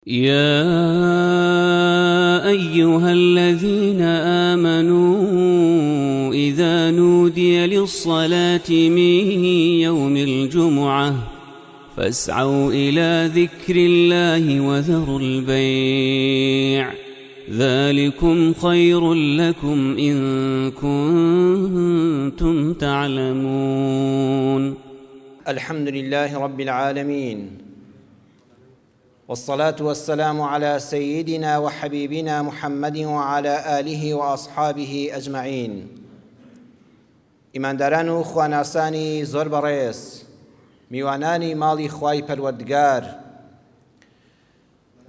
يا أيها الذين آمنوا إذا نودي للصلاة من يوم الجمعة فاسعوا إلى ذكر الله وذروا البيع ذلكم خير لكم إن كنتم تعلمون. الحمد لله رب العالمين، والصلاة والسلام على سيدنا وحبيبنا محمد وعلى آله وأصحابه أجمعين. ئیمانداران و خواناسانی زۆر بەڕێز، میوانانی ماڵی خوای پەروەردگار،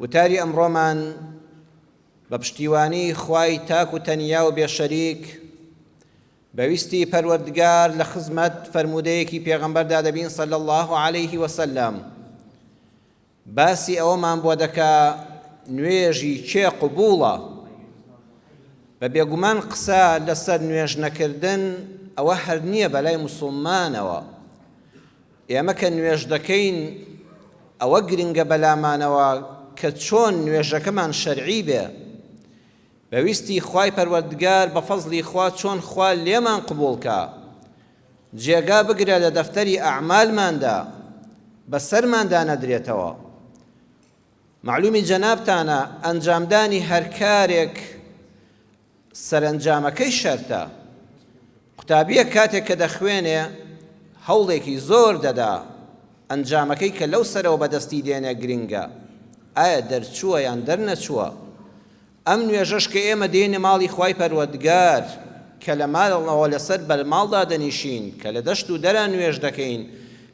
وتاری ئەمڕۆمان بە پشتیوانی خوای تاک و تەنیا و بێشەریک بەویستی پەروەردگار لە خزمەت فەرموودەیەکی پێغەمبەردا دەبین صلی الله عليه وسلم. باسی ئەوەمان بۆ دەکا نوێژی چێ قبوڵە. بە بێگومان قسە لەسەر نوێژ نەکردن ئەوە هەر نییە بەلای موسڵمانەوە. ئێمە کە نوێژ دەکەین ئەوە گرنگە بەلامانەوە کە چۆن نوێژەکەمان شەرعی بێ. بەویستی خوای پەروەردگار بە فەزلی خوا چۆن خوا لێمان قبوڵکە، جێگا بگرە لە دەفتەری ئەعمالماندا، بەسەرماندا نەدرێتەوە. معلومی جەنابتانە ئەنجامدانی هەر کارێک سەرنجامەکەی شەرتە. قوتابیە کاتێک کە دەخوێنێ هەوڵێکی زۆر دەدا ئەنجامەکەی کە لەو سەرەوە بەدەستی دێنێ گرنگە. ئایا دەرچووە یان دەرنەچووە؟ ئەم نوێژەش کە ئێمە دێنێ ماڵی خوای پەروەردگار کە لە ماڵەوە لەسەر بەرماڵدا دەنیشین، کە لە دەشت و دەرا نوێژ دەکەین،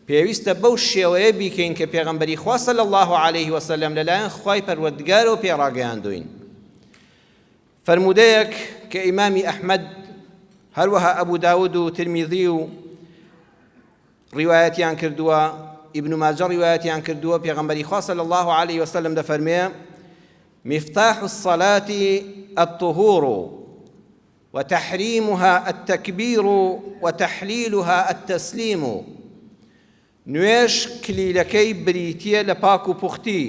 پێویستە بەو شێوەیە بیکەین کە پێغەمبەری خوا صلی الله عليه وسلم لەلایەن خوای پەروەردگارەوە پێڕاگەیاندوین. فەرموودەیەک کە ئیمامی ئەحمەد هەروەها ئەبوو داود و ترمیذی و ڕیوایەتیان کردووە، ئیبن ماجە ڕیوایەتیان کردووە، پێغەمبەری خوا صلی الله عليه وسلم دەفەرمێ: مفتاح الصلاة الطهور وتحريمها التكبير وتحليلها التسليم. نوێژ کلیلەکەی بریتیە لە پاک و پوختی،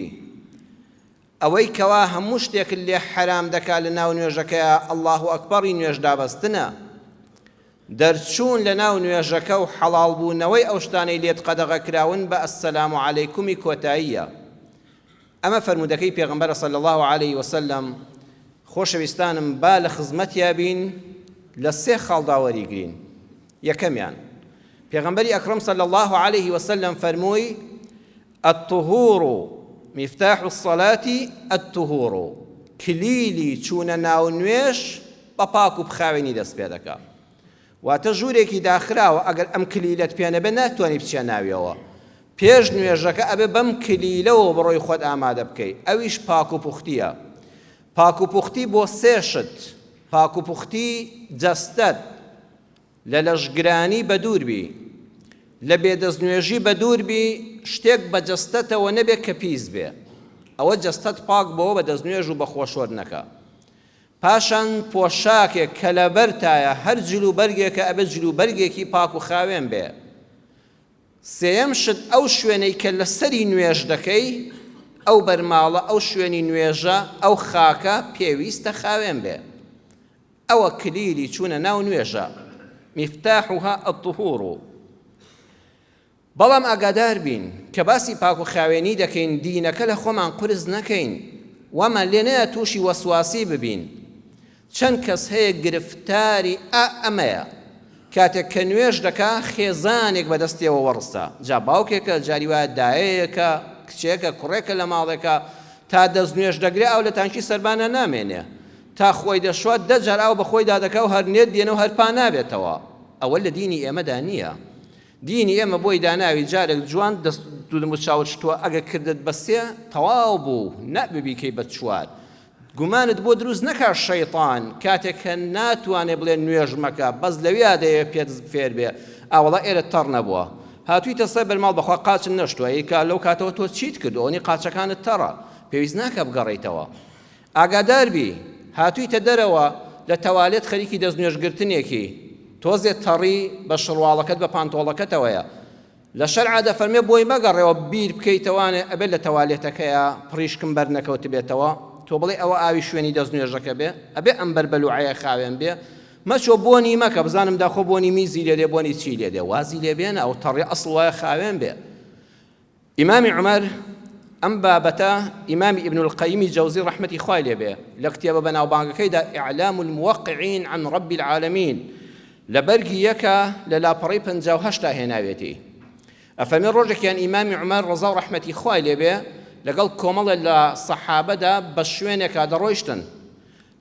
ئەوەی کەوا هەموو شتێک لێ حرام دەکا لە ناو نوێژەکەیە الله ئەکبەری نوێژ دابەستنە. دەرچوون لە ناو نوێژەکە و حەڵاڵ بوونەوەی ئەو شتانەی لێت قەدەغە کراون بە ئەسسەلام عەلەیکومی کۆتاییە. ئەمە فەرموودەکەی پێغەمبەر صلی الله عليه وسلم. خۆشەویستانم، با لە خزمەتیا بین لە سێ خاڵدا وەریگرین. یەکەمیان، پێغەمبەری ئەکرەم صلی الله عليه وسلم فەرمووی: الطهور مفتاح الصلاة الطهور. کلیلی چوونە ناو نوێژ بە پاک و بخاوێنی دەست پێ دەکا. واتە ژوورێکی داخراوە، ئەگەر ئەم کلیلەت پێ نەبێ ناتوانانی بچیە ناویەوە. پێش نوێژەکە ئەبێ بەم کلیلەوە بڕۆی خۆت ئامادە بکەیت. ئەویش پاک و پوختیە. پاک و پوختی بۆ سێ شت. پاک و پوختی جەستەت، لە لەشگرانی بە دووربی، لە بێدەستنوێژی بە دووربی، شتێک بە جەستەتەوە نەبێت کە پیس بێ. ئەوە جەستەت پاک بەوە بە دەستنوێژ و بە خۆشۆردنەکە. پاشان پۆشاکێک کە لە بەرتایە هەر جلوبەرگێکە ئەبێ جلوبەرگێکی پاک و خاوێن بێ. سێەم شت ئەو شوێنەی کە لەسەری نوێژ دەکەی، ئەو بەرماڵە، ئەو شوێنی نوێژە، ئەو خاکە پێویستە خاوێن بێ. ئەوە کلیلی چوونە ناو نوێژە. مفتاحها الطهور. بەڵام ئاگادار بین کە باسی پاک و خاوێنی دەکەین، دینەکە لە خۆمان قرس نەکەین، وەمان لێ نەیە تووشی وەسواسی ببین. چەند کەس هەیە گرفتاری ئەمەیە، کاتێک کە نوێژ دەکا خێزانێک بەدەستیەوە وەڕستە، جا باوکێکە، جاری وایە دایەیەکە، کچێکە، کوڕێکە لە ماڵێکە، تا دەست نوێژ دەگرێ ئەو لە تانکی سەربانە نامێنێ، تا خۆی دەشوات دەجار ئەو بەخۆی دادەکا و هەرنێت دێنە و هەرپا نابێتەوە. ئەوە لە دینی ئێمەدا نییە. دینی ئێمە بۆی داناوی جارێک جوان دەست دوودم و چاوت شتووە، ئەگە کردت بەسێ تەواو بوو، نەببیکەی بە چوار. گومانت بۆ دروست نەکا شەیطان کاتێک کە ناتوانێ بڵێ نوێژ مەکە، بەس لەویا دەیە پێت فێر بێ، ئاوەڵا ئێرە تەڕ نەبووە، هاتوویتە سەر بەرماڵ بەخوا قاچن نەشتووە، ئەیکا لەو کاتەوە تۆ چیت کردو؟ ئەوەنی قاچەکانت تەڕە، پێویست ناکە بگەڕێیتەوە. ئاگادار بی، هاتوویتە دەرەوە لە تەوالێت خەریکی دەست نوێژگرتنێکی، تۆزێت تەڕی بە شڕواڵەکەت بە پانتۆڵەکەتەوەیە، لە شەرعا دەفەرمێ بۆی مەگەڕێەوە بیر بکەیتەوانێ ئەبێت لە تەوالێتەکەیە پڕیشکم بەرنەکەوت بێتەوە تۆ بڵێ ئەوە ئاوی شوێنی دەستنوێژەکە بێ ئەبێ ئەم بەربەلوعەیە خاوێن بێ مەچۆ بۆنی مەکە بزانم داخۆ بۆنی میزی لێ دێ بۆنی چی لێ دێ وازی لێ بێنە ئەو تەڕێ ئەسڵ وایە خاوێن بێ. ئیمامی عومەر ئەم بابەتە ئیمامی ئیبن القەیمی جەوزی ڕەحمەتی خوای لێ بێ لە کتێبە بەناوبانگەکەیدا ئیعلام الموقعین عن رب العالمین لە بەرگی یەکە لە لاپەڕەی 58 هێناوێتی. ئەفەرمێ ڕۆژێکیان ئیمامی عومەر ڕەزا و ڕەحمەتی خوای لێ بێ لەگەڵ کۆمەڵێ لە سەحابەدا بە شوێنێکا دەڕۆیشتن.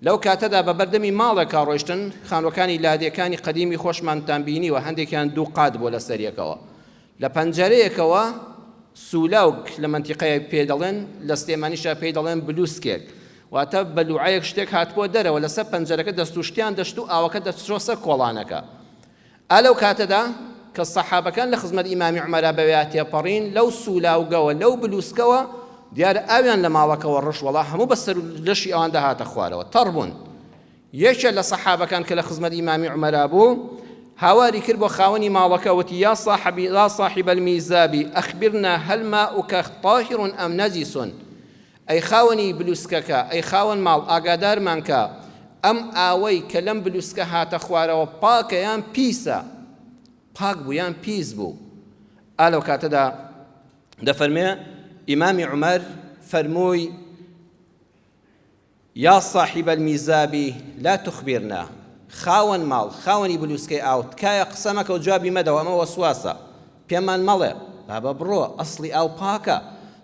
لەو کاتەدا بە بەردەمی ماڵێکا ڕۆیشتن خانوەکانی لادێکانی قەدیمی خۆشمانتان بینی و هەندێکیان دوو قات بۆ لە سەریەکەوە. لە پەنجەرەیەکەوە سولاوک لە منتیقەیە پێ دەڵێن لە سلێمانیشا پێی دەڵێن بلوسکێک واتە بەلوعەیەک شتێک هاتبووە دەرەوە لەسەر پەنجەرەکە دەست و شتیان دەشت و ئاوەکە دەچۆسە کۆڵانەکە. ئالەو کاتەدا کە سەحابەکان لە خزمەت ئیمامی عومەرا بەوێ تێپەڕین لەو سولاوگەوە لەو بلوسکەوە دیارە ئاویان لە ماڵەکەەوە ڕەش وەڵا هەموو بەسەر لەشی ئەوان دەهاتە خوارەوە تەڕ بوون. یەکێک لە سەحابەکان کە لە خزمەت ئیمامی عومەرا بوو هاواری کرد بۆ خاوەنی ماڵەکە وتی یا صاحب الميزاب أخبرنا هل ماؤك طاهر أم نجس ئەی خاوەنی بلوسکەکە ئەی خاوەن ماڵ ئاگادارمان کە ئەم ئاوەی کە لەم بلوسکە هاتە خوارەوە پاکە یان پیسە پاک بوو یان پیس بوو. ئالەو کاتەدا دەفەرمێ ئیمامی عومەر فەرمووی یا صاحب الميزاب لا تخبرنا خاوەن ماڵ خاوەنی بلوسکەی ئاو تکایە قسەمەکە و جوابی مەدەوە ئەمە وەسواسە پێمان مەڵێ بابە بڕۆ ئەسڵی ئاو پاکە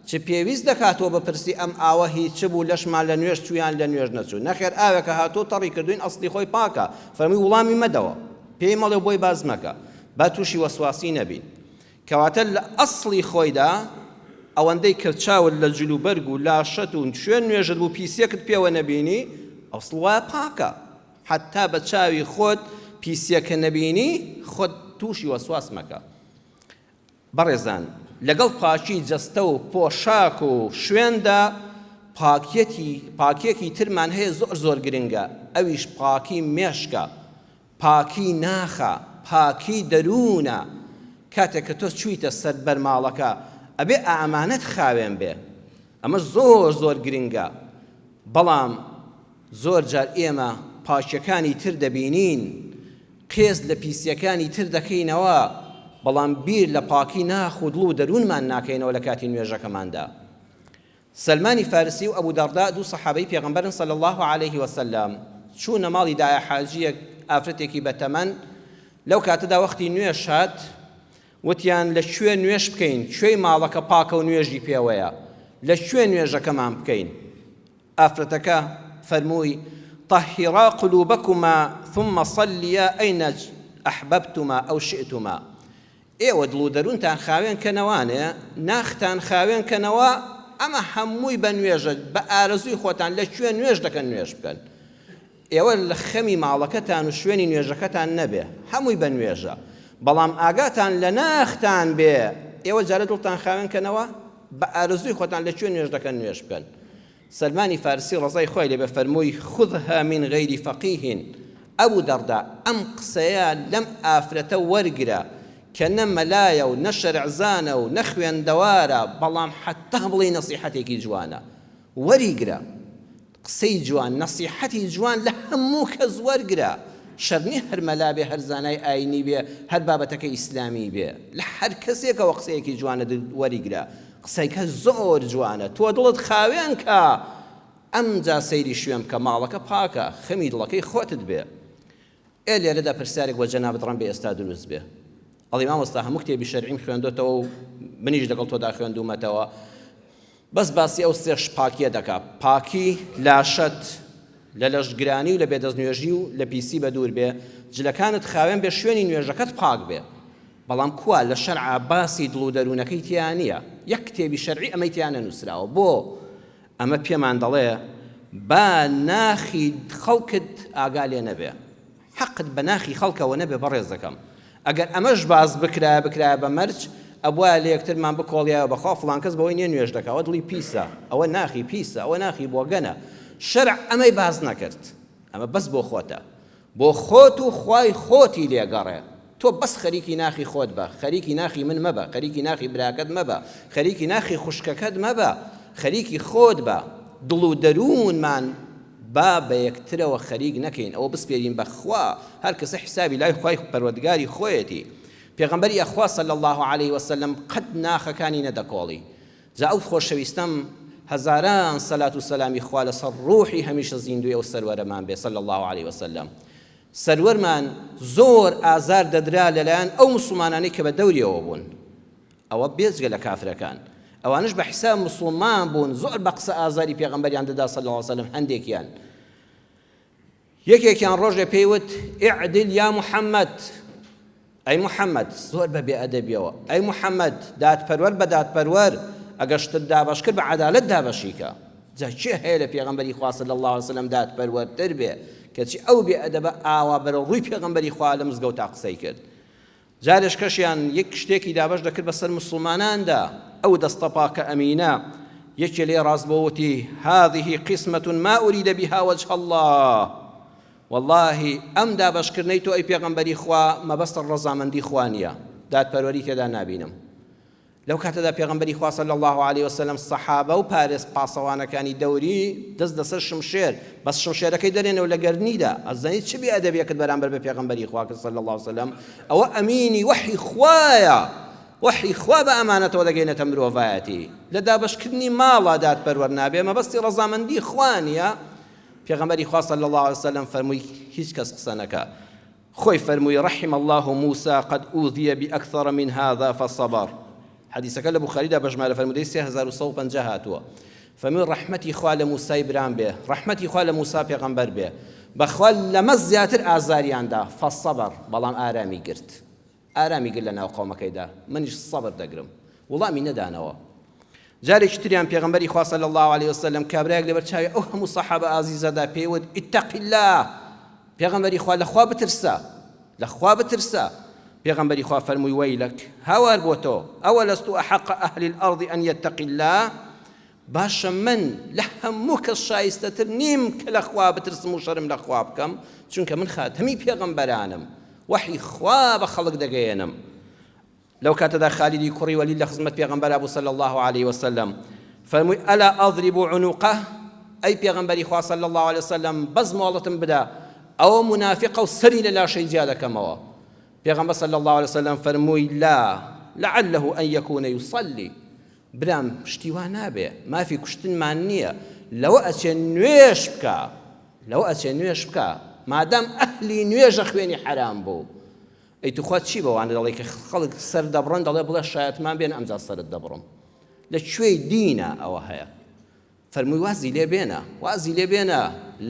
چ پێویست دەکاتەوە بپرسی ئەم ئاوە هیچ بوو لەشمان لە نوێژ چویان لە نوێژ نەچوو نەخێر ئاوێکە هاتۆ تەڕی کردوین ئەسڵی خۆی پاکە فەرمووی وڵامی مەدەوە پێی مەڵێ بۆی باز مەکە با تووشی وەسواسی نەبین کەواتە لە ئەسڵی خۆیدا ئەوەندەی کردچاوت لە جلوبەرگ و لاشەت و شوێن نوێژت بوو پیسێکت پێوە نەبینی ئەسڵ وایە پاکە حتا بە چاوی خۆت پیسێکە نەبینی خۆت تووشی وەسواس مەکە. بەڕێزان لەگەڵ پاکی جەستە و پۆشاک و شوێندا پاکیەکی ترمان هەیە زۆر گرنگە ئەویش پاکی مێشکە پاکی ناخە پاکی دەروونە. کاتێک کە تۆ چوویتە سەر بەرماڵەکە ئەبێ ئامانەت خاوێن بێ ئەمە زۆر گرنگە. بەڵام زۆر جار ئێمە پاکیەکانی تر دەبینین قێز لە پیسیەکانی تر دەکەینەوە بەڵام بیر لە پاکی ناخودڵ و دەروونمان ناکەینەوە لە کاتی نوێژەکەماندا. سەلمانی فارسی و ئەبوو دەڕدا دوو سەحابەی پێغەمبەرن صلی الله عليه وسلم چوونە ماڵی دایە حاجیەک ئافرەتێکی بەتەمەن. لەو کاتەدا وەختی نوێژ هات وتیان لە کوێ نوێژ بکەین کوێی ماڵەکە پاکە و نوێژی پێوەیە لە کوێ نوێژەکەمان بکەین. ئافرەتەکە فەرمووی طهرا قلوبكما ثم صليا أين أحببتما أو شئتما. ئێوە دڵ و دەروونتان خاوێن کەنەوانێ ناختان خاوێن کەنەوە ئەمە هەمووی بە نوێژە بە ئارەزوی خۆتان لە کوێ نوێژ دەکەن نوێژ بکەن. ئێوە لە خەمی ماڵەکەتان و شوێنی نوێژەکەتان نەبێ هەمووی بە نوێژە بەڵام ئاگاتان لە ناختان بێ ئێوە جارە دڵتان خاوێن کەنەوە بە ئارەزوی خۆتان لە کوێ نوێژ دەکەن نوێژ بکەن. سلمانی فارسی ڕزای خۆی لێ بە فەرمووی خذها من غير فقيه ئەبوو دەڕدا ئەم قسەیە لەم ئافرەتە وەرگرە کە نە مەلایە و نە شەرعزانە و نە خوێندەوارە بەڵام حتا بڵێ نەسیحەتێکی جوانە وەریگرە قسەی جوان نەسیحەتی جوان لە هەموو کەس وەرگرە شەرنی هەر مەلا بێ هەر زانای ئاینی بێ هەر بابەتەکە ئیسلامی بێ لە هەر کەسێکەوە قسەیەکی جوانە وەریگرە قسەیکە زۆر جوانە تۆ دڵت خاوێن کە ئەمجا سەیری شوێن کە ماڵەکە پاکە خەمی دڵەکەی خۆتت بێ. ئێ لێرەدا پرسیارێک بۆ جەنابەت ڕەم بێ ئێستا دروست بێ ئەڵێ مامۆستا هەموو کتێبی شەرعیم خوێندۆتەوە و منیش لەگەڵ تۆدا خوێندومەتەوە بەس باسی ئەو سێش پاکیە دەکا پاکی لاشەت لە لەشگرانی و لە بێدەستنوێژی و لە پیسی بە دوور بێ جلەکانت خاوێن بێ شوێنی نوێژەکەت پاک بێ بەڵام کوا لە شەرعا باسی دڵ و دەروونەکەی تیان نییە یەک کتێبی شەرعی ئەمەی تیانە نووسراوە بۆ ئەمە پێمان دەڵێ با ناخی خەڵکت ئاگا لێ نەبێ حەقت بە ناخی خەڵکەوە نەبێ بەڕێزەکەم ئەگەر ئەمەش باز بکرا بە مەرج ئەبووە لە یەکترمان بکۆڵیایە بەخوا فڵان کەس بەوەی نییە نوێژ دەکەوە دڵی پیسە ئەوە ناخی پیسە ئەوە ناخی بۆگەنە شەرع ئەمەی باز نەکرد ئەمە بەس بۆ خۆتە بۆ خۆت و خوای خۆتی لێگەڕێ تۆ بەس خەریکی ناخی خۆت بە، خەریکی ناخی من مەبە، خەریکی ناخی براکەت مەبە، خەریکی ناخی خوشکەکەت مەبە، خەریکی خۆت بە. دڵ و دەروونمان با بە یەکترەوە خەریک نەکەین، ئەوە بسپێرین بەخوا، هەر کەسە حسابی لای خوای پەروەردگاری خۆیەتی. پێغەمبەری ئەخوا صلی الله علیه وسلم قەت ناخەکانی نەدەکۆڵی. جا ئەو خۆشەویستەم هەزاران سەلات و سەلامی خوا لەسەر ڕوحی هەمیشە زیندوی ئەو سەروەرەمان بێ صلی الله علیه وسلم. سەروەرمان زۆر ئازار دەدرا لەلایەن ئەو موسڵمانانەی کە بە دەوریەوە بوون، ئەوە بێجگە لە کافرەکان، ئەوانش بە حیساب موسڵمان بوون، زۆر بە قسە ئازاری پێغەمبەریان دەدا صلی الله علیه وسلم. هەندێکیان یەکێکیان ڕۆژێ پێیوت ئیعدل یا محەممەد، ئەی محەممەد، زۆر بە بێئەدەبیەوە، ئەی محەممەد دادپەروەر بە دادپەروەر ئەگەر شتت دابەش کرد بە عەدالەت دابەشیکە. جا چێ هەیە لە پێغەمبەری خوا صلی الله علیه وسلم دادپەروەرتر بێ کەچی ئەو بێئەدەبە ئاوا بەرەو ڕووی پێغەمبەری خوا لە مزگەوتا قسەی کرد. جارێش کەشیان یەک شتێکی دابەش دەکرد بەسەر موسڵماناندا، ئەو دەستە پاکە ئەمینە یەکێ لێ ڕاستبەوەتی هذه قسمة ما أريد بها وجه الله، والله ئەم دابەشکردنەی تۆ ئەی پێغەمبەری خوا مەبەستە ڕەزامەندی خوا نییە، دادپەروەری تێدا نابینم. لەو کاتەدا پێغەمبەری خوا صلی الله علیه وسلم سەحابە و پارێز پاسەوانەکانی دەوری دەست دەسەر شمشێر، بەس شمشێرەکەی دەرێنەوە لە گەرنیدا، ئەزانیت چ بێئەدەبیەکەت بەرامبەر بە پێغەمبەری خوا کرد صلی الله علیه وسلم. ئەوە ئەمینی وحی خوایە، وحی خوا بە ئەمانەتەوە دەگەینەتە مرۆڤایەتی. لە دابەشکردنی ماڵا دادپەروەر نابێ، مەبەستی ڕەزامەندی خوا نییە. پێغەمبەری خوا صلی الله علیه وسلم فەرمووی هیچ کەس قسە نەکا. خۆی فەرمووی رحم الله موسى قد أوذي بأكثر من هذا فصبر. حديثك البخاري دا بجمع فرمودي 3150 هاتوا. فمن رحمتي خوا لموسى برام به، رحمتي خوا لموسى پیغمبر به، بخوال لما زیاتر آزاریان دا فالصبر، بلام آرامی گرت، آرامی گرت لنا قومکی دا، منش صبر دگرم، والله من ندانوا. جاری کتریان پیغمبری خوا صلی الله علیه وسلم کابراک لبر چاوی او هم صحابه عزیزه دا پیود اتق الله، پیغمبری خوا لخوا بترسا، لخوا بترسا. پیغمبری خوا فرموی ویلک هاوار بوتو اولست احق اهل الارض ان يتقي الله، باش من لهمك الشایسته نیم که لخوا بترسم و شرم لخوا بکم، چونکه من خاتمی پیغمبرانم، وحی خوا بخلق دگینم. لو كانت دا خالدي كوري ولي لخزمة پیغمبر ابو صلى الله عليه وسلم فرموي ألا أضرب عنقه، أي پیغمبر خوا صلى الله عليه وسلم بزم والله بدا أو منافقة وسري لا شيء زيادة كما پیغمبر صلى الله عليه وسلم فرموي لا لعله أن يكون يصلي، برام اشتوا نابه ما في كشتن معنية، لو أتشن نويش بكا، لو أتشن نويش بكا ما دام أهلي نويش أخويني حرام بو. ئەی تو خۆت چی بەوانە دەڵێ کە خەڵک سەر دەبڕن دەڵێ بڵێ شایەتمان بێن ئەمجا سەرت دەبڕم، لەکوێی دینە ئەوە هەیە؟ فەرمووی وازی لێ بێنە، وازی لێ بێنە،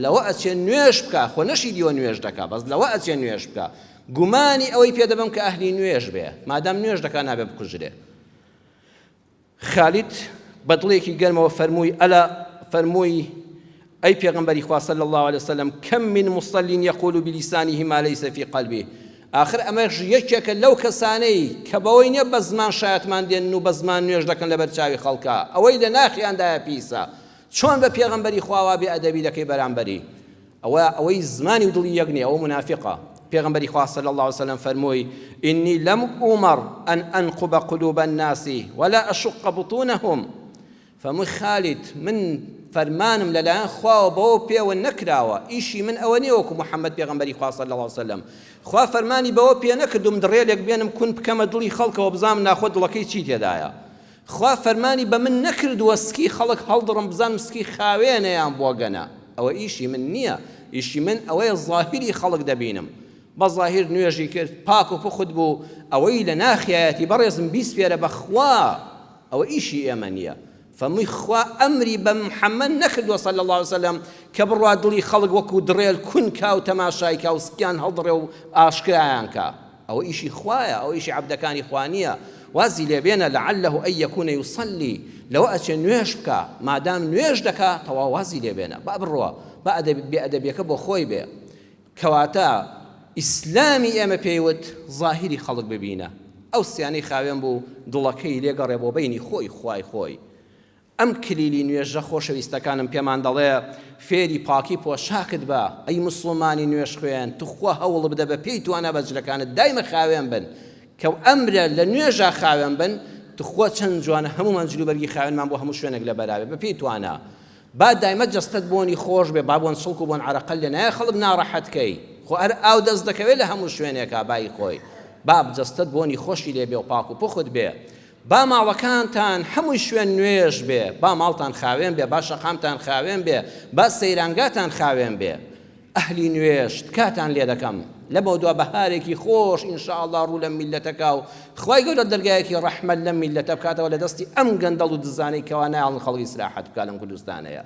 لەوە ئەچێ نوێژ بکە، خۆ نەشی دیوە نوێژ دەکا، بەس لەوە ئەچێ نوێژ بکە، گومانی ئەوەی پێ دەبم کە ئەهلی نوێژ بێ، مادام نوێژ دەکا نابێ بکوژرێ. خالد بە دڵێکی گەرمەوە فەرمووی ئەلا، فەرمووی ئەی پێغەمبەری خوا صلی الله عليه وسلم كم من مصل يقول بلسانه ما ليس في قلبه، آخر ئەمەش یەکێکە لەو کەسانەی کە بەوەی نییە بە زمان شایەتمان دێن و بە زمان نوێژ دەکەن لە بەرچاوی خەڵکە، ئەوەی لە ناخیاندایە پیسە، چۆن بە پێغەمبەری خوا بێ ئەدەبی دەکەی بەرامبەری، ئەوەی زمانی و دڵی یەک نییە، ئەوە منافقە. پێغەمبەری خوا صلی الله عليه وسلم فەرمووی إني لم أمر أن أنقب قلوب الناس ولا أشق بطونهم. فەرمووی خالد من فەرمانم لەلایەن خواوە بەوە پێوە نەکراوە، ئیشی من ئەوە نییە وەکو محەممەد پێغەمبەری خوا صلی الله عليه وسلم، خوا فەرمانی بەوە پێ نەکردوم دڕێلێک بێنم کون بکەمە دڵی خەڵکەوە بزانم ناخۆ دڵەکەی چی تێدایە، خوا فەرمانی بە من نەکردووە سکی خەڵک هەڵدڕم بزانم سکی خاوێنەیان بۆ گەنە، ئەوە ئیشی من نییە، ئیشی من ئەوەیە زاهیری خەڵک دەبینم، بە زاهیر نوێژی کرد پاک و پخت بوو، ئەوەی لە ناخیایەتی بەڕێزم بیسپێرە بەخوا، ئەوە ئیشی ئێمە نییە. فەرمووی خوا ئەمری بە محەممەد نەکردووە صلی الله عليه وسلم کە بڕوا دڵی خەڵک وەکو دڕێل کون کا و تەماشای کا و سکیان هەڵدڕێ و ئاشکرایان کا، ئەوە ئیشی خوایە، ئەوە ئیشی عەبدەکانی خوا نییە. وازی لێ بێنە لعله ئەن یەکونە یوصلی، لەوە ئەچێ نوێژ بکە، مادام نوێژ دەکا تەواو وازی لێ بێنە، با بڕوە با بێئەدەبیەکە بۆ خۆی بێ. کەواتە ئیسلامی ئێمە پێیوت زاهیری خەڵک ببینە، ئەو سیانەی خاوێن بوو دڵەکەی لێگەڕێ بۆ بینی خۆی خوای خۆی، ئەم کلیلی نوێژە خۆشەویستەکانم پێمان دەڵێ فێری پاکی پۆشاکت بە ئەی مسلمانی نوێژ خوێن توخوا هەوڵ بدە بە پێی توانە بەجلەکانت دایمە خاوێن بن کە ئەمرە لە نوێژە خاوێن بن توخوا چەند جوانە هەمومان جلوبەرگی خاوێنمان بۆ هەموو شوێنێک لە بەراوێ بە پێی توانە با دایمە جەستت بۆنی خۆش بێ با بۆن سڵک و بۆن عەرەقەل لێ نایە خەڵک ناڕەحەتکەی خۆ ئەر ئاو دەست دەکەوێت لە هەموو شوێنێکە بای خۆی با جەستت بۆنی خۆشی لێ بێ و پاک و پوخت بێ با ماڵەکانتان هەمووی شوێن نوێژ بێ با ماڵتان خاوێن بێ با شەقامتان خاوێن بێ با سەیرانگاتان خاوێن بێ ئەهلی نوێژ تکاتان لێ دەکەم لەبەو دوا بەهارێکی خۆش ئینشاءالله ڕوو لە میلەتەکە و خوای گەورە دەرگایەکی ڕەحمەت لە میلەتە بکاتەوە لە دەستی ئەم گەندەڵ و دزانەی کەوا نایڵن خەڵکی ئیسلاحەت بکات لەم کوردستانەیە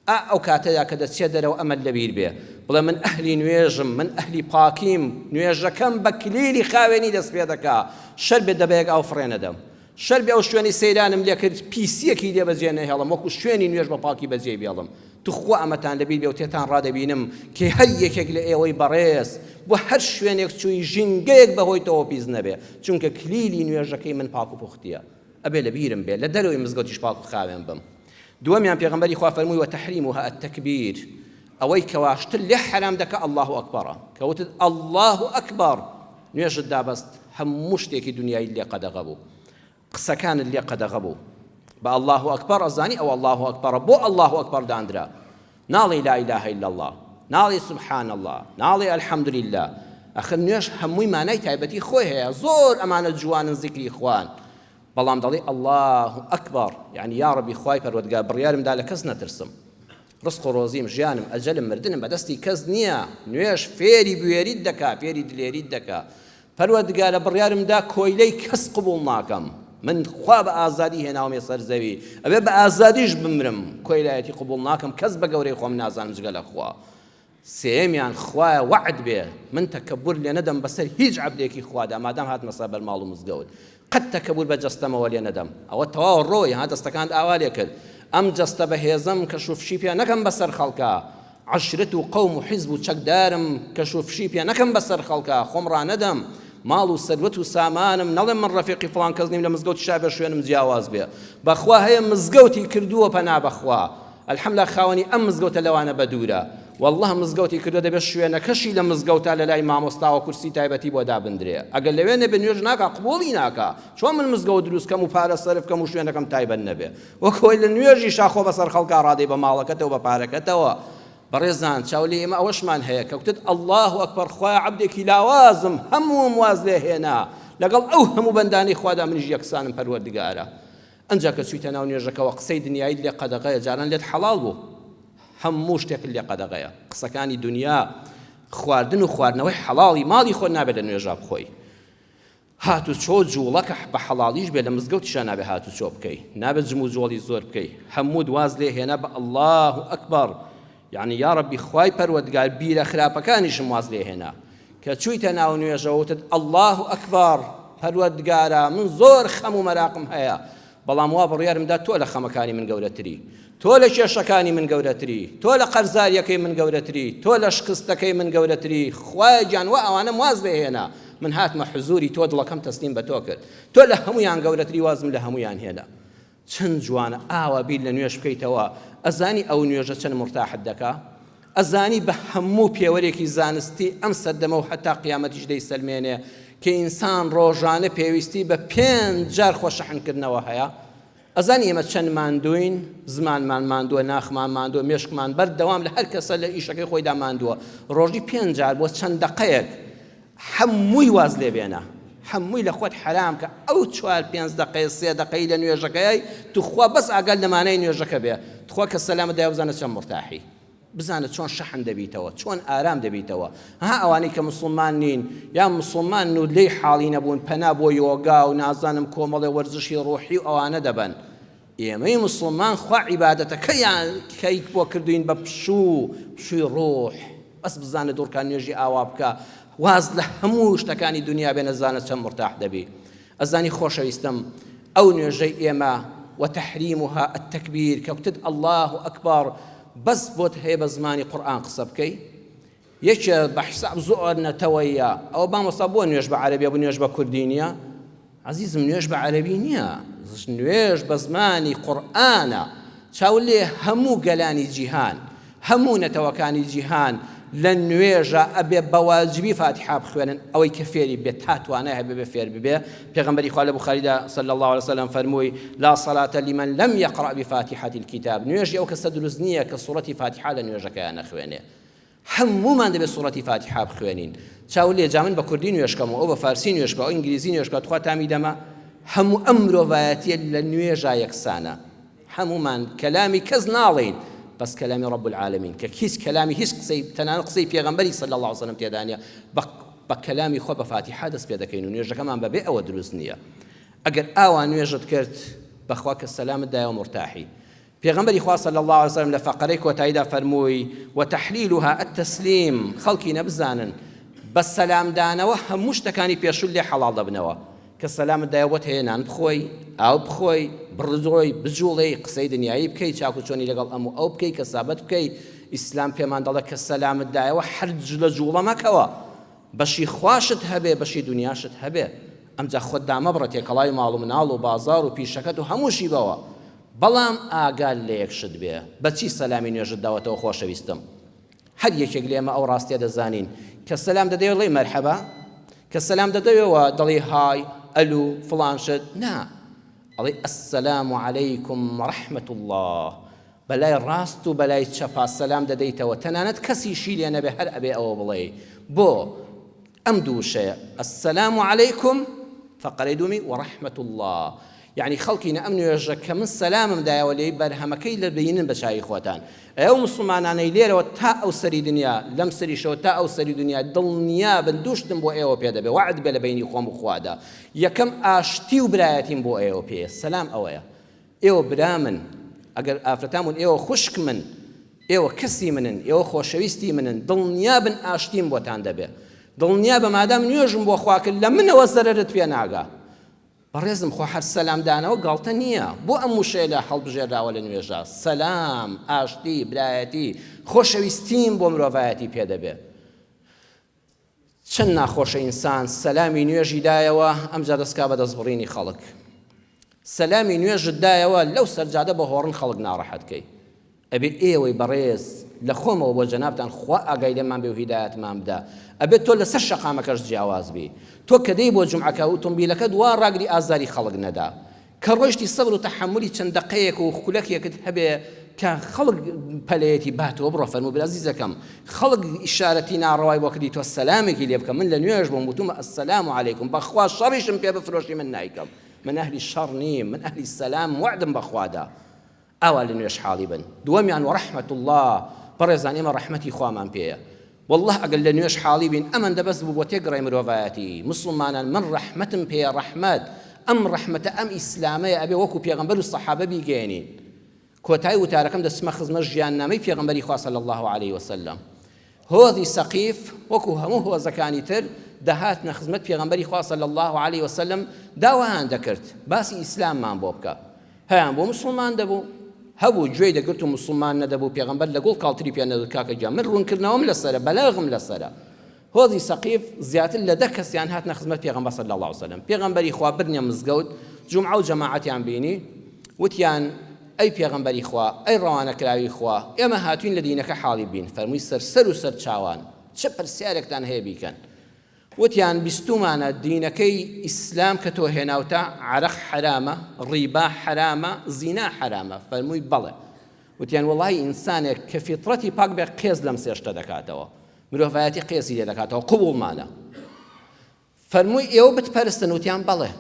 ئەو کاتەیە کە دەچێت دەرەوە ئەمە لەبیر بێ بڵێ من ئەهلی نوێژم من ئەهلی پاکیم نوێژەکەم بە کلیلی خاوێنی دەست پێ دەکا شەر بێ دەبەیەک ئەو فڕێنەدەم شەر بێ ئەو شوێنی سەیرانم لێ کرد پیسیەکی لێ بەجێ نەهێڵم وەکو شوێنی نوێژ بە پاکی بەجێ بێڵم توخوا ئەمەتان لەبیر بێ و تێتان ڕادەبینم کە هەر یەکێک لە ئێوەی بەڕێز بۆ هەر شوێنێک چووی ژینگەیەک بەهۆی تەوە پیس نەبێ چونکە کلیلی نوێژەکەی من پاک و پوختیە ئەبێ لەبیرم بێ لە دەرەوەی مزگەوتیش پاک و خاوێن بم دووەمیان پێغەمبەری خوا فەرمووی وتەحریمها التەکبیر ئەوەی کەواشتر لێ حرام دەکە الله ئەکبەرە کەوتت الله ئەکبەر نوێژت دابەست هەموو شتێکی دنیای لێ قەدەغە بوو قسەکانت لێ قەدەغە بوو بە الله ئەکبەر ئەزانی ئەو الله ئەکبەرە بۆ الله ئەکبەر دانرا ناڵی لا إله إلا الله ناڵی سبحان الله ناڵی الحەمد لله ئەخر نوێژ هەمووی مانای تایبەتی خۆی هەیە زۆر ئەمانە جوانن زیکری خوان بەڵام دەڵێ الله ئەکبەر یعنی یا ڕەبی خوای پەروەردگار بڕیارمدا لە کەس نەترسم ڕزق و ڕۆزیم ژیانم ئەجەلم مردنم بەدەستی کەس نییە نوێژ فێری بوێریت دەکا فێری دلێریت دەکا پەروەردگارە بڕیارمدا کۆیلەی کەس قبوڵ ناکەم من خوا بە ئازادی هێناومێ سەر زەوی ئەبێ بە ئازادیش بمرم کۆیلایەتی قبوڵ ناکەم کەس بە گەورەی خۆم نازانم جگە لە خوا سێمیان خوایە وعد بێ من تەکەبور لێ نەدەم بەسەر هیچ عەبدێکی خوادا مادام هاتمە سەبەر ماڵ و مزگەوت قەت تەکەبور بە جەستەمەوە لێ نەدەم ئەوە تەواو ڕۆی ها دەستەکانت ئاوا لێ کرد ئەم جەستە بەهێزم کەش و فشی پێ نەکەم بەسەر خەڵکە عەشرەت و قەوم و حیزب و چەکدارم کەش و فشی پێ نەکەم بەسەر خەڵکە خۆم ڕانەدەم ماڵ و سەروەت و سامانم نەڵێم من ڕەفیقی فڵان کەس نیم لە مزگەوت شابێ شوێنم جیاواز بێ بەخوا هەیە مزگەوتی کردووە پەنا بەخوا الحەمدلله خاوەنی ئەم مزگەوتە لەوانە بەدوورە والله مزگەوتی کردو دەبێت شوێنەکەشی لە مزگەوتە لە لای مامۆستاوە کورسی تایبەتی بۆ دابندرێ ئەگەر لەوێ نەبێ نوێژ ناکا قبوڵی ناکا چۆن من مزگەوت دروستکەم و پارە سەرف کەم و شوێنەکەم تایبەت نەبێ وەکۆی لە نوێژی شاخۆ بەسەر خەڵکا ڕادەی بە ماڵەکەتەوە بە پارەکەتەوە بەڕێزان چاولی ئێمە ئەوەشمان هەیە کەوتت الله ئەکبەر خوایە عەبدێکی لاوازم هەمووم واز لێ هێنا لەگەڵ ئەو هەموو بەندانی خوادا منیش یەکسانم پەروەردگارە ئەنجا کە چوویتە ناو نوێژەکەەوە قسەی دنیای لێ قەدەغەیە جاران لێت حەڵاڵ بوو هەموو شتێک لێ قەدەغەیە قسەکانی دنیا خواردن و خواردنەوەی حەڵاڵی ماڵی خۆ نابێت لە نوێژا بخۆی هاتو چۆ جوڵەکە بە حەڵاڵیش بێ لە مزگەوتیشە نابێ هاتو چۆ بکەی نابێت جم و جوڵی زۆر بکەی هەموو دواز لێ هێنا بە الله ئەکبەر یعنی یا ڕەبی خوای پەروەردگار بیرە خراپەکانیشم واز لێ هێنا کە چوویتە ناو نوێژەوتت الله ئەکبەر پەروەردگارە من زۆر خەم و مەراقم هەیە بەڵام وا بڕیارمدا تۆ لە خەمەکانی من گەورەتری تۆ لە کێشەکانی من گەورەتری تۆ لە قەرزاریەکەی من گەورەتری تۆ لە شکستەکەی من گەورەتری خوای جان وا ئەوانە واز لێ هێنا من هاتمە حزوری تۆ دڵەکەم تەسلیم بە تۆ کرد تۆ لە هەمویان گەورەتری وازم لە هەمویان هێنا چەند جوانە ئاوا بیر لە نوێژ بکەیتەوە ئەزانی ئەو نوێژە چەند مرتاحت دەکا ئەزانی بە هەموو پێوەرێکی زانستی ئەم سەردەمە و هەتا قیامەتیش دەیسەلمێنێ کە ئینسان ڕۆژانە پێویستی بە 5 جار خۆشەحنکردنەوە هەیە ئەزانی ئێمە چەند ماندووین زمانمان ماندووە ناخمان ماندووە مێشکمان بەردەوام لە هەر کەسە لە ئیشەکەی خۆیدا ماندووە ڕۆژی 5 جار بۆ چەند دقەیەک هەمووی واز لێ بێنە هەمووی لە خۆت حرام کە ئەو 4-5 دقەیە 3 دقەی لە نوێژەکەی توخوا بەس ئاگەر لەمانەی نوێژەکە بێ تخوا کە سەلامە دایە بزانە چەند مرتاحی بزانە چۆن شەحن دەبیتەوە چۆن ئارام دەبیتەوە ها ئەوانەی کە مسلمان نین یا مسلمان و لێی حاڵی نەبوون پەنا بۆ یۆگا و نازانم کۆمەڵێ وەرزشی ڕۆحی و ئەوانە دەبن ئێمەی مسلمان خوا عیبادەتەکەیان کەیک بۆ کردوین بە پشووی ڕۆح بەس بزانە دوورکان نوێژی ئاوا بکە واز لە هەموو شتەکانی دنیا بێ نەزانە چەند مرتاح دەبی ئەزانی خۆشەویستم ئەو نوێژەی ئێمە وتەحریمها التەکبیر کەوتت الله ئەکبەر بەس بۆت هەیە بە زمانی قورئان قسە بکەی یەکێ بە حساب زۆر نەتەوەیە ئەوە بامەستا بۆ نوێژ بە عەرەبیە بۆ نوێژ بە کوردی نییە عزیزم نوێژ بە عەرەبی نییە، نوێژ بە زمانی قورئانە، چاو لێ هەموو گەلانی جیهان، هەموو نەتەوەکانی جیهان لە نوێژە ئەبێ بەواجبی فاتحە بخوێنن، ئەوەی کە فێری بێت تا توانای هەبێ بە فێر ببێ. پێغەمبەری خوا لە بوخاریدا صلی الله عليه وسلم فەرمووی لا صلاة لمن لم يقرأ بفاتحة الكتاب، نوێژی ئەو کەسە دروست نییە کە سوڕەتی فاتحە لە نوێژەکەیان نەخوێنێ. هەموومان دەبێت سوڕەتی فاتحە بخوێنین. چاو لێ جا من بە کوردی نوێژکەمەوە، ئەو بە فارسی نوێژکە، ئەو ئینگلیزی نوێژکە، تخوا تامی دەما هەموو ئەم مرۆڤایەتیە لە نوێژا یەکسانە. هەمومان کەلامی کەس ناڵێین بەس کەلامی رب العالمین، کە هیچ کەلامی هیچ قسەی تەنانەت قسەی پێغەمبەری صلی الله عليه وسلم تێدانە بە کەلامی خۆ بە فاتحە دەست پێ دەکەین و نوێژەکەمان بەبێ ئەوە دروست نییە. ئەگەر ئاوا نوێژت کرد بەخوا کە سەلامت دایە و مرتاحی. پێغەمبەری خوا صلی الله عليه وسلم لە فەقرەی کۆتاییدا فەرمووی وتحلیلها التسلیم، خەڵکی نەبزانن بە سەلامدانەوە هەموو شتەکانی پێشوو لێ حەڵاڵ دەبنەوە. کە سەلامت دایەوەت هەیە نان بخۆی، ئاو بخۆی، بڕۆی بجوڵێ، قسەی دنیایی بکەی، چاکوچۆنی لەگەڵ ئەموو ئەو بکەی، کەسابەت بکەی. ئیسلام پێمان دەڵێ کە سەلامت دایەوە هەرج لە جوڵە مەکەوە، بەشی خواشت هەبێ بەشی دنیاشت هەبێ. ئەمجا خۆت دامەبڕە تێکەڵای ماڵ و مناڵ و بازار و پیشەکەت و هەمووشی بەوە، بەڵام ئاگال لە یەکشت بێ. بەچی سەلامی نوێژت داوەتەوە خۆشەویستم؟ هەر یەکێک لێمە ئەو ڕاستیە دەزانین کە سەلام دەدەوێت لێی مەرحەبا، کە سەلام دەدەوێەوە دەڵێ های ئەلو فڵان شت، نا، ئەڵێ ئەسسەلام عەلەیکم ڕەحمەت الله، بەلای ڕاست و بەلای چەپا سەلام دەدەیتەوە، تەنانەت کەسیشی لێ نەبێ هەر ئەبێ ئەوە بڵێ. بۆ ئەم دووشەیە ئەسسەلام عەلەیکم فەقەرەی دومی وەڕەحمەت الله، یعنی خەڵکینە ئەم نوێژە کە من سەلامم دایەوە لێی بەرهەمەکەی لە بینن بە چاوی خۆتان. ئەو مسلمانانەی لێرەوە تا ئەو سەری دنیا، لەم سەریشەوە تا ئەو سەری دنیا دڵنیا بن دووشتم بۆ ئێوە پێ دەبێ، وعد بێ لە بینی خۆم و خوادا. یەکەم ئاشتی و برایەتیم بۆ ئێوە پێیە، سەلام ئەوەیە. ئێوە برا من، ئەگەر ئافرەتامون ئێوە خوشک من، ئێوە کەسی منن، ئێوە خۆشەویستی منن، دڵنیا بن ئاشتیم بۆتان دەبێ، دڵنیا بە مادام نوێژم بۆ خوا کرد لە منەوە زەرەرت پێ ناگا. بەڕێزم خۆ هەر سەلامدانەوە گاڵتە نییە، بۆ ئەم وشەیە لە هەڵبژێراوە لە نوێژە. سەلام، ئاشتی، برایەتی، خۆشەویستیم بۆ مرۆڤایەتی پێ دەبێ. چەند ناخۆشە ئینسان سەلامی نوێژی دایەوە ئەمجا دەستکا بە دەستبڕینی خەڵک. سەلامی نوێژت دایەوە لەو سەرجادە بە هۆڕن خەڵک ناڕەحەتکەی. ئەبێ ئێوەی بەڕێز لە خۆمەوە بۆ جەنابتان خوا ئاگای لێمان بێ و هیدایەتمان بدە. ئەبێت تۆ لەسەر شەقامەکەش جیاواز بی. تۆ کە دەی بۆ جومعەکە ئۆتۆمبیلەکە دوا ڕاگری ئازاری خەڵک نەدا، کە ڕۆیشتی سەبر و تەحەمولی چەند دەقەیەک و خولەکێکت هەبێ کە خەڵک پەلەیەتی باتەوە بڕۆ فەرموو بە عەزیزەکەم، خەڵک ئیشارەتی ناڕەوای بۆ کردی، تۆ سەلامێکی لێ بکە، من لە نوێژ بۆم وتومە ئەسسەلام عەلەیکم، بەخوا شەڕیشم پێ بفرۆشی من نایکەم، من ئەهلی شەڕ نیم، من ئەهلی سەلام وعدم بەخوادا. ئاوا لە نوێژ حاڵی بن. دووەمیان وەڕەحمەت الله، بەڕێزان ئێمە ڕەحمەتی خوامان پێیە. والله ئەگەر لە نوێژ حاڵی بین ئەمەن دەبەست بوو بۆ تێگەڕێ مرۆڤایەتی مسلمانان. من ڕەحمەتم پێیە، ڕەحمەت ئەم ڕەحمەتە ئەم ئیسلامەیە ئەبێ وەکو پێغەمبەر و سەحابە بیگەێنین. کۆتایی وتارەکەم دەچمە خزمەت ژیاننامەی پێغەمبەری خوا صلی الله عليه وسلم. هۆزی سەقیف وەکو هەموو هۆزەکانی تر دەهاتنە خزمەت پێغەمبەری خوا صلی الله عليه وسلم، داوایان دەکرد باسی ئیسلاممان بۆ بکە. هەیان بۆ مسلمان دەبوو، هەبوو گوێی دەگرت و مسلمان نەدەبوو. پێغەمبەر لەگوڵ کاڵتری پێ نەدەوت، کاکە گیان من ڕوونکردنەوەم لەسەرە، بەلاغم لەسەرە. هۆزی سەقیف زیاتر لە 10 کەسیان هاتنە خزمەت پێغەمبەر صلی الله عليه وسلم. پێغەمبەری خوا برنیە مزگەوت، جومعە و جەماعەتیان بینی، وتیان ئەی پێغەمبەری خوا، ئەی ڕەوانەکراوی خوا، ئێمە هاتوین لە دینەکە حاڵی بین. فەرمووی سەر و سەر چاوان چه پرسیارێکتان هەیە بیکەن. وتیان بیستومانە دینەکەی ئیسلام کە تۆ هێناوتە عەرەق حرامە، ڕیبا حرامە، زینا حرامە. فەرمووی بەڵێ. وتیان وەڵی ئینسانێک کە فیتڕەتی پاک بێ قێز لەم سێشتە دەکاتەوە، مرۆڤایەتی قێزی لێ دەکاتەوە، قبوڵمانە. فەرمووی ئێوە بتپەرستن؟ وتیان بەڵێ.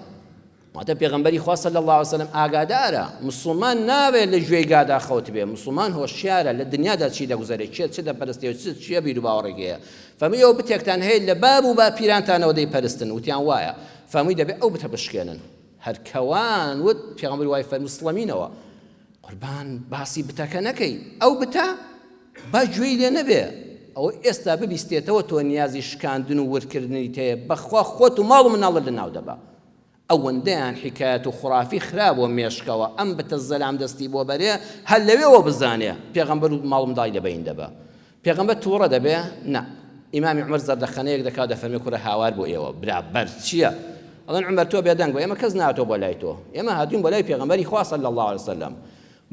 واتە پێغەمبەری خوا صلی الله عليه وسلم ئاگادارە مسلمان نابێت لە گوێی گادا خەوت بێ، مسلمان هۆشیارە لە دنیادا چی دەگوزارێت، چێ دەپەرستێ و چیە بیر و باوەڕێگەیە. فەرمووی ئەو بتێکتان هەیە لە باب و با پیرانتانەوە دەیپەرستن؟ وتیان وایە. فەرمووی دەبێت ئەو بتە بشکێنن. هەر کەوان وت پێغەمبەر وای فەرمووی مسلمینەوە قوربان باسی بتەکە نەکەی، ئەو بتە با گوێی لێ نەبێ، ئەوە ئێستا ببیستێتەوە تۆ نیازی شکاندن و وەرکردنی تەیە، بەخوا خۆت و ماڵ و مناڵت لەناو دەبا. ئەوەندەیان حکایەت و خوڕافی خراپەوە مێشکەوە، ئەم بتە زەلام دەستی بۆ بەرێ هەر لەوێەوە بزانێ پێغەمبەر و ماڵ منداڵی لەبەین دەبا. پێغەمبەر تووڕە دەبێ؟ نا. ئیمامی عومەر زەردەخەنەیەک دەکات، دەفەرمێ کوڕە هاوار بۆ ئێوە، برابەر چییە؟ ئەڵێن عومەر تۆ بێدەنگ بە ئێمە کەس ناتۆ بۆ لای تۆ ئێمە هاتوین بۆ لای پێغەمبەری خوا صلی الله علیه وسلم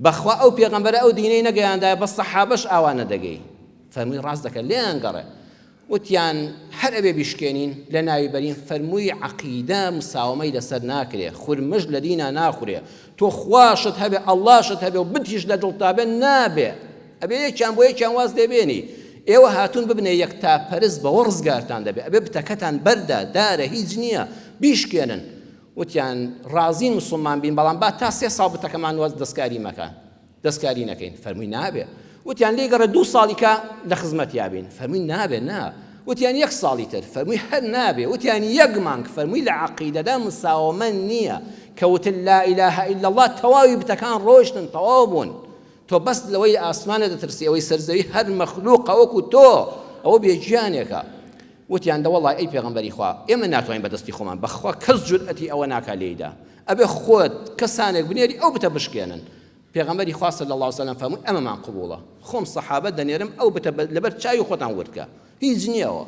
بەخوا ئەو پێغەمبەرە ئەو دینەی نەگەیاندایە بە سەحابەش ئاوانە دەگەی فەرمووی ڕاست دەکەن لێیان گەڕێ وتیان هەر ئەبێ بیشکێنین لە ناوی بەرین فەرمووی عەقیدە مساومەی لەسەر ناکرێ خورمژ لە دینا ناخورێ تۆ خواشت هەبێ ئەڵڵاشت هەبێ و بتیش لە دڵتا بێ نابێ ئەبێ یەکیان بۆ یەکیان واز دەبێنی ئێوە هاتوون ببنێ یەکتاپەرست بەوە ڕزگارتان دەبێ ئەبێ بتەکەتان بەردا دارە هیچ نییە بیشکێنن وتیان ڕازین موسڵمان بین بەڵام با تا 3 ساڵ بتەکەمان وەز دەستکاری مەکەن دەستکاری نەکەین فەرمووی نابێ وتیان لێگەڕە 2 ساڵی کە لە خزمەتیا بین فەرمووی نابێ نا وتیان 1 ساڵی تر فەرمووی هەر نابێ وتیان 1 مانگ فەرمووی لە عەقیدەدا مساومە نییە کەوتن لا إله إلا الله تەواوی بتەکان ڕۆیشتن تەواو بوون تۆ بەس لەوەی ئاسمانە دەترسی ئەوەی سەرزەوی هەر مەخلووقە وەکو تۆ ئەوە بێجیانێکە وتیان دە وەڵای ئەی پێغەمبەری خوا ئێمە ناتوانین بەدەستی خۆمان بەخوا کەس جورئەتی ئەوە ناکا لێیدا ئەبێ خۆت کەسانێک بنێری ئەو بتە بشکێنن پێغەمبەری خوا صلی الله علیه وسلم فەرمووی ئەمەمان قبوڵە خۆم سەحابە دەنێرم ئەو بتە لەبەر چاوی خۆتان وردکە هیچ نییەوە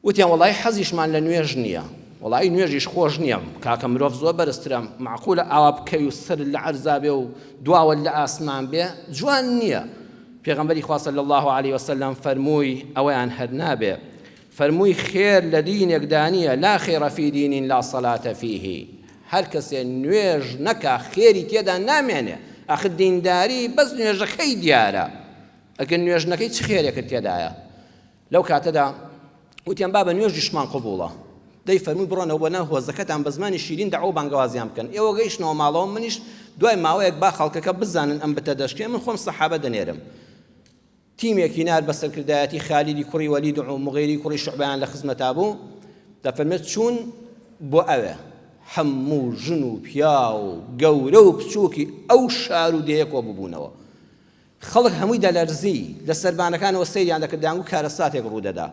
وتیان وەڵای حەزیشمان لە نوێژ نییە وەڵای نوێژیش خۆش نییە کاکە مرۆڤ زۆر بەرزترە معقولە ئاوا بکەوی و سەر لە عەرزا بێ و دواوە لە ئاسمان بێ جوان نییە پێغەمبەری خوا صلی الله علیه وسلم فەرمووی ئەوەیان هەر نابێ فەرمووی خێر لە دینێکدا نییە لا خێرە فی دین لا صلاة فیه هەر کەسێ نوێژ نەکا خێری تێدا نامێنێ ئاخر دینداری بەس نوێژەکەی دیارە ئەگەر نوێژ نەکەی چ خێرێکت تێدایە لەو کاتەدا وتیان با بە نوێژیشمان قبوڵە دەی فەرمووی بڕۆنەوە بۆ ناو هۆزەکەتان بە زمانی شیرین دەعوە و بانگەوازیان بکەن ئێوە گەیشتنەوە ماڵەوە منیش دوای ماوەیەک با خەڵکەکە بزانن ئەم بتە دەشکێ من خۆم سەحابە دەنێرم تیمێکی نار بە سەرکردایەتی خالیدی کوڕی وەلید و مغیری کوڕی شوعبەیان لە خزمەتا بوو دەفەرمێت چوون بۆ ئەوێ هەموو ژن و پیا و گەورە و بچووکی ئەو شار و دەیەکەوە ببوونەوە خەڵک هەمووی دەلەرزی لە سەربانەکانەوە سەیریان دەکردیان و کارەساتێک ڕوودەدا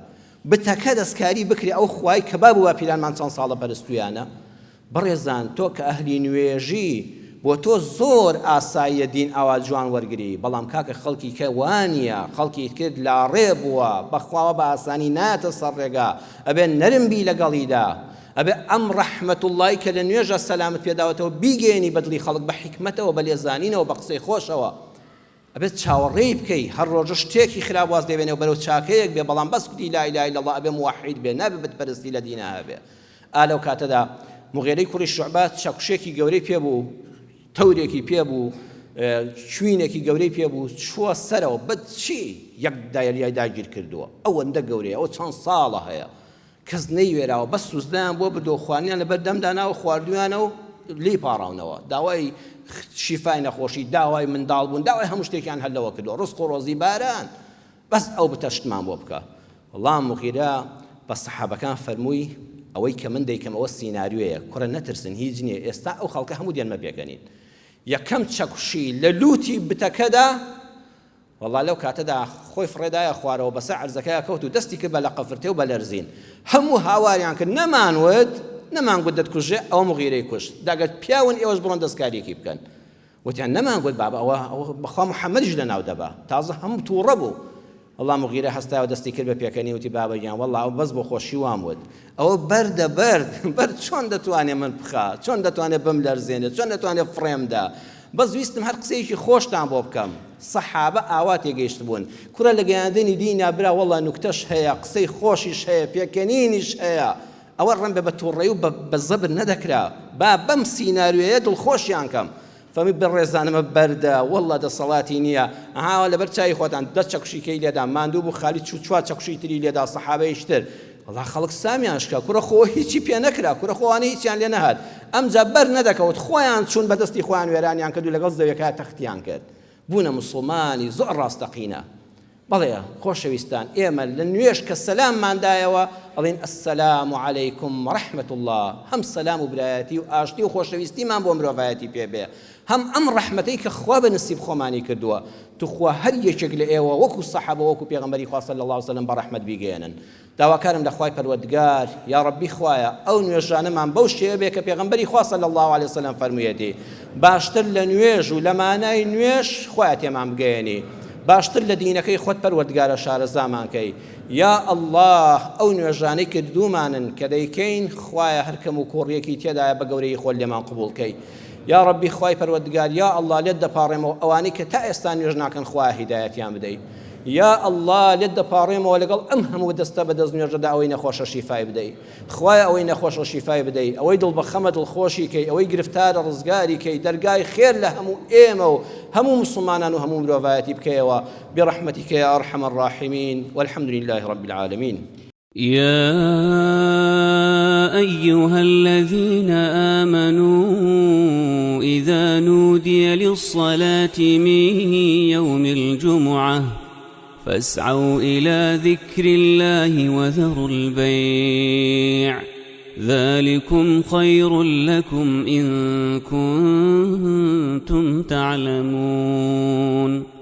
بتەکە دەستکاری بکری ئەو خوای کە بابووە پیلانمان چەند ساڵە پەرستویانە بڕێزان تۆ کە ئەهلی نوێژی بۆ تۆ زۆر ئاساییە دین ئاوا جوان وەرگری بەڵام کاکە خەڵکی کە وانە خەڵکی کرد لاڕێ بووە بەخواوە بە ئاسانی ناتە سەر ڕێگا ئەبێ نەرمبی لەگەڵیدا ئەبێ ئەم ڕەحمەت اللهی کە لە نوێژە سەلامت پێداوەتەوە بیگەێنی بەدڵی خەڵک بە حیکمەتەوە بە لێزانینەوە بە قسەی خۆشەوە ئەبێت چاوەڕێی بکەی هەر ڕۆژە شتێکی خراپ واز دەبێنێ و بەرەو چاکەیەک بێ بەڵام بەس کوتی لا إله إلا الله ئەبێ موحید بێ نابێ بتپەرستی لە دینە هەبێ ئالەو کاتەدا مغیرەی کوڕی شوعبە چەکوشێکی گەورەی پێبوو تەورێکی پێبوو شوینێکی گەورەی پێبوو چووە سەرەوە بەد چی یەک دایریای داگیر کردووە ئەوەندە گەورەیە ئەوە چەند ساڵە هەیە کەس نەیوێراوە بەس سوزدان بۆ بردۆ خواردنیان لەبەر دەمداناوە خواردویانە و لی پاڕاونەوە داوای شیفای نەخۆشی داوای منداڵ بوون داوای هەموو شتێکیان هەلەوە کردووە ڕزق و ڕۆزی باران بەس ئەو بتەشتمان بۆ بکە وەڵام مغیرە بە سەحابەکان فەرمووی ئەوەی کە من دەیکەم ئەوە سیناریۆیە کوڕە نەترسن هیچ نییە ئێستا ئەو خەڵکە هەموو دیانمە پێکەنین یەکەم چەکوشی لە لوتی بتەکەدا والله لەو کاتەدا خۆی فڕێدایە خوارەوە بەسەر عەرزەکەیە کەوت و دەستی کرد بە لە قەفرتێ و بە لەرزین هەموو هاواریان کرد نەمانگوت دەتکوژێ ئەوە مغیرەی کوشت داگەت پیاون ئێوەش بڕۆن دەستکاریەکی بکەن وتیان نەمانگوت بابا ئەوە بەخوا محەممەدیش لەناو دەبا تازە هەموو تووڕە بوو والله مغیرە هەستایەوە دەستی کرد بە پێکەنی وتی بابەگیان والله ئەو بەس بۆ خۆشی وام وت ئەوە بەرد چۆن دەتوانێ من بخا چۆن دەتوانێت بم لەرزێنێت چۆن دەتوانێت فڕێمدا بەس ویستم هەر قسەیەکی خۆشتان بۆ بکەم سەحابە ئاوا تێگەیشت بوون کوڕە لە گەیاندنی دینا برا والله نوکتەش هەیە قسەی خۆشیش هەیە پێکەنینیش هەیە ئەوە ڕەن بە تووڕێی و بە زەبر نەدەکرا با بەم سیناریۆیە دڵخۆشیان کەم فەمی بڕێزانمە بەردە والله دەسەڵاتی نییە ئاوا لەبەر چای خۆتان دە چەکوشیکەی لێدا ماندوو بوو خالی چوار چەکوشی تری لێدا سەحابەیشتر والله خەڵک سامیان شکا کوڕە خۆ هیچی پێ نەکرا کوڕە خۆوانە هیچیان لێ نەهات ئەمجا بەر نەدەکەوت خۆیان چوون بەدەستی خۆیان وێرانیان کرد و لەگەڵ زەویەکە تەختیان کرد بوونە موسڵمانی زۆر ڕاستەقینە بەڵێ خۆشەویستان ئێمە لە نوێژ کە سەلامماندایەوە ئەڵێن ئەسسەلام عەلەیکم ڕەحمەت الله هەم سەلام و برایەتی و ئاشتی و خۆشەویستیمان بۆ مرۆڤایەتی پێبێ هەم ئەم ڕەحمەتەی کە خوا بە نسیب خۆمانی کردووە توخوا هەر یەکێک لە ئێوە وەکو سەحابە وەکو پێغەمبەری خوا صلی الله علیه وسلم بە ڕەحمەت بیگەێنن داواکارم لە خوای پەروەردگار یا ڕەبی خوایە ئەو نوێژانەمان بەو شێوە بێ کە پێغەمبەری خوا صلی الله علیه وسلم فەرموویەتی باشتر لە نوێژ و لە مانای نوێژ خوایە تێمان بگەێنی باشتر لە دینەکەی خۆت پەروەردگارە شارەزامان کەی یا ئەڵڵاه ئەو نوێژانەی کردومانن کە دەیکەین خوایە هەرکەم و کوڕیەکی تێدایە بە گەورەی خۆت لێمان قبوڵکەی یا ڕەبی خوای پەروەردگار یا ئەڵڵا لێت دەپاڕێمەوە ئەوانەی کە تا ئێستا نوێژ ناکەن خوایە هیدایەتیان بدەی یا ئەڵڵا لێت دەپاڕێمەوە لەگەڵ ئەم هەموو دەستە بە دەست نوێژەدا ئەوەی نەخۆشە شیفای بدەی خوایە ئەوەی نەخۆشە شیفای بدەی ئەوەی دڵبەخەمە دڵخۆشی کەی ئەوەی گرفتارە ڕزگاری کەی دەرگای خێر لە هەموو ئێمە و هەموو مسلمانان و هەموو مرۆڤایەتی بکەیەوە برحمتك يا أرحم الراحمين والحمد لله رب العالمين. يا أيها الذين آمنوا إذا نودي للصلاة من يوم الجمعة فاسعوا إلى ذكر الله وذروا البيع ذلكم خير لكم إن كنتم تعلمون.